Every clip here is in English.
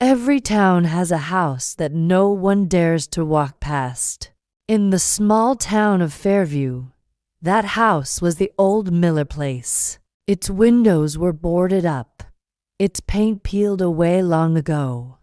Every town has a house that no one dares to walk past. In the small town of Fairview, that house was the old Miller place. Its windows were boarded up, its paint peeled away long ago,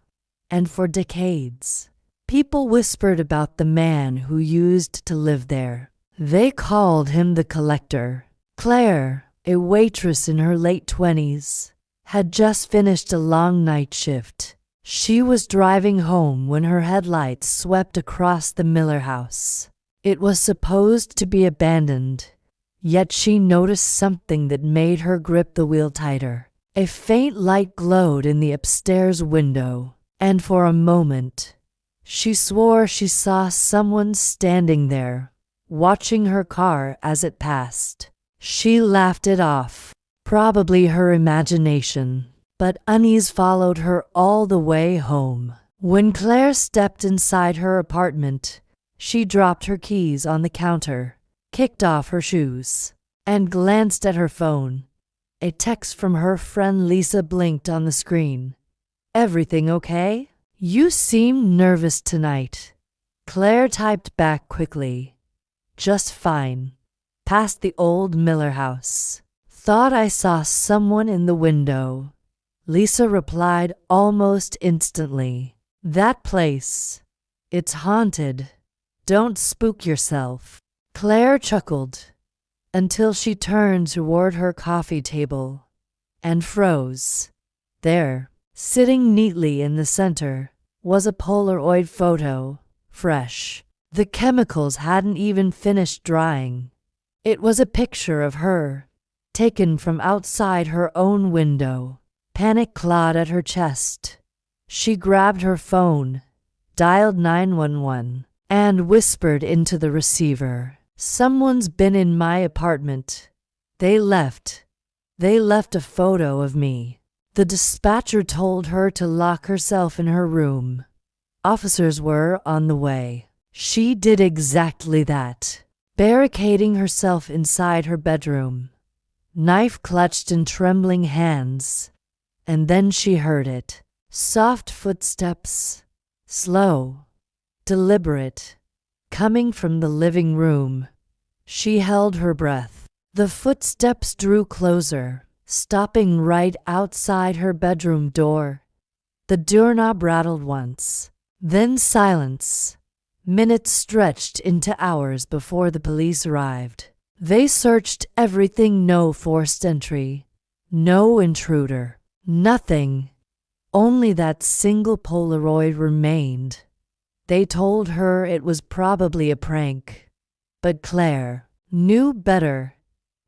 and for decades, people whispered about the man who used to live there. They called him the Collector. Claire, a waitress in her late 20s, had just finished a long night shift. She was driving home when her headlights swept across the Miller house. It was supposed to be abandoned, yet she noticed something that made her grip the wheel tighter. A faint light glowed in the upstairs window, and for a moment, she swore she saw someone standing there, watching her car as it passed. She laughed it off, probably her imagination, but unease followed her all the way home. When Claire stepped inside her apartment, she dropped her keys on the counter, kicked off her shoes, and glanced at her phone. A text from her friend Lisa blinked on the screen. "Everything okay? You seem nervous tonight." Claire typed back quickly. "Just fine. Past the old Miller house. Thought I saw someone in the window." Lisa replied almost instantly. "That place. It's haunted. Don't spook yourself." Claire chuckled until she turned toward her coffee table and froze. There, sitting neatly in the center, was a Polaroid photo, fresh. The chemicals hadn't even finished drying. It was a picture of her, taken from outside her own window. Panic clawed at her chest. She grabbed her phone, dialed 911, and whispered into the receiver, "Someone's been in my apartment. They left a photo of me." The dispatcher told her to lock herself in her room. Officers were on the way. She did exactly that, barricading herself inside her bedroom, knife clutched in trembling hands. And then she heard it. Soft footsteps, slow, deliberate, coming from the living room. She held her breath. The footsteps drew closer, stopping right outside her bedroom door. The doorknob rattled once, then silence. Minutes stretched into hours before the police arrived. They searched everything, no forced entry, no intruder, nothing. Only that single Polaroid remained. They told her it was probably a prank, but Claire knew better.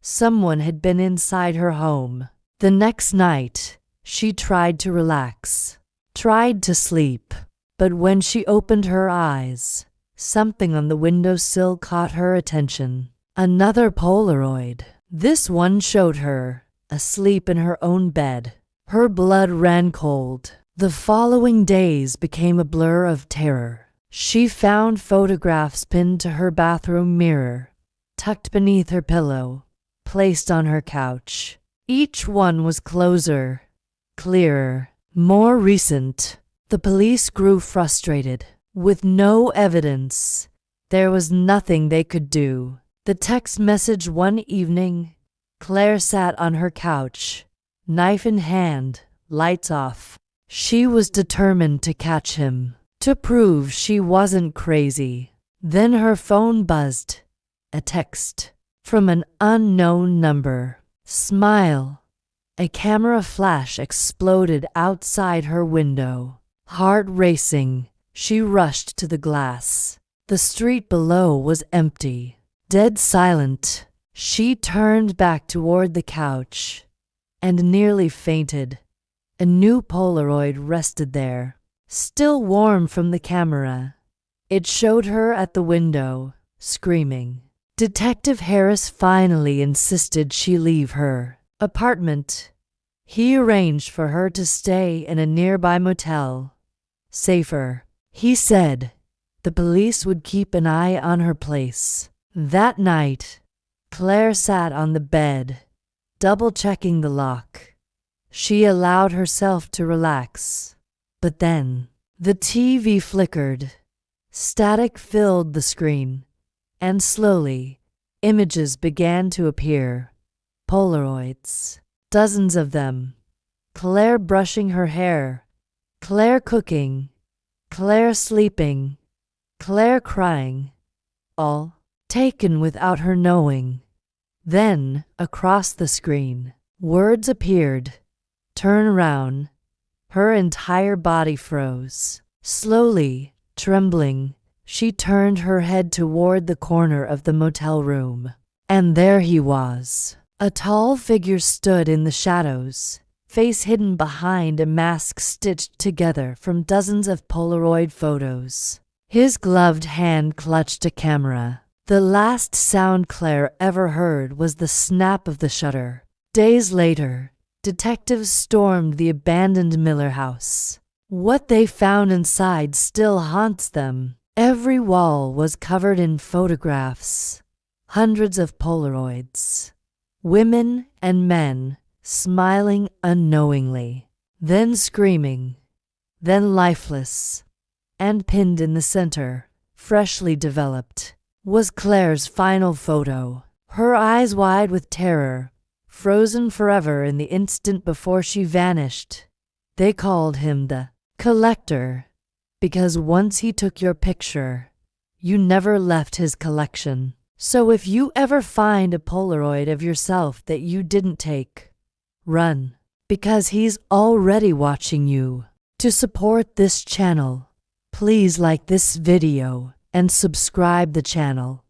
Someone had been inside her home. The next night, she tried to relax, tried to sleep, but when she opened her eyes, something on the windowsill caught her attention. Another Polaroid. This one showed her, asleep in her own bed. Her blood ran cold. The following days became a blur of terror. She found photographs pinned to her bathroom mirror, tucked beneath her pillow, placed on her couch. Each one was closer, clearer, more recent. The police grew frustrated. With no evidence, there was nothing they could do. The text message one evening, Claire sat on her couch, knife in hand, lights off. She was determined to catch him, to prove she wasn't crazy. Then her phone buzzed. A text from an unknown number. "Smile." A camera flash exploded outside her window. Heart racing, she rushed to the glass. The street below was empty, dead silent. She turned back toward the couch and nearly fainted. A new Polaroid rested there, still warm from the camera. It showed her at the window, screaming. Detective Harris finally insisted she leave her apartment. He arranged for her to stay in a nearby motel. Safer, he said. The police would keep an eye on her place. That night, Claire sat on the bed, double-checking the lock. She allowed herself to relax. But then, the TV flickered. Static filled the screen, and slowly, images began to appear. Polaroids. Dozens of them. Claire brushing her hair. Claire cooking. Claire sleeping. Claire crying. All taken without her knowing. Then, across the screen, words appeared. Turn around. Her entire body froze. Slowly, trembling, she turned her head toward the corner of the motel room. And there he was. A tall figure stood in the shadows, face hidden behind a mask stitched together from dozens of Polaroid photos. His gloved hand clutched a camera. The last sound Claire ever heard was the snap of the shutter. Days later, detectives stormed the abandoned Miller house. What they found inside still haunts them. Every wall was covered in photographs, hundreds of Polaroids. Women and men smiling unknowingly, then screaming, then lifeless. And pinned in the center, freshly developed, was Claire's final photo. Her eyes wide with terror, frozen forever in the instant before she vanished. They called him the collector, because once he took your picture, you never left his collection. So if you ever find a Polaroid of yourself that you didn't take, run, because he's already watching you. To support this channel, please like this video and subscribe the channel.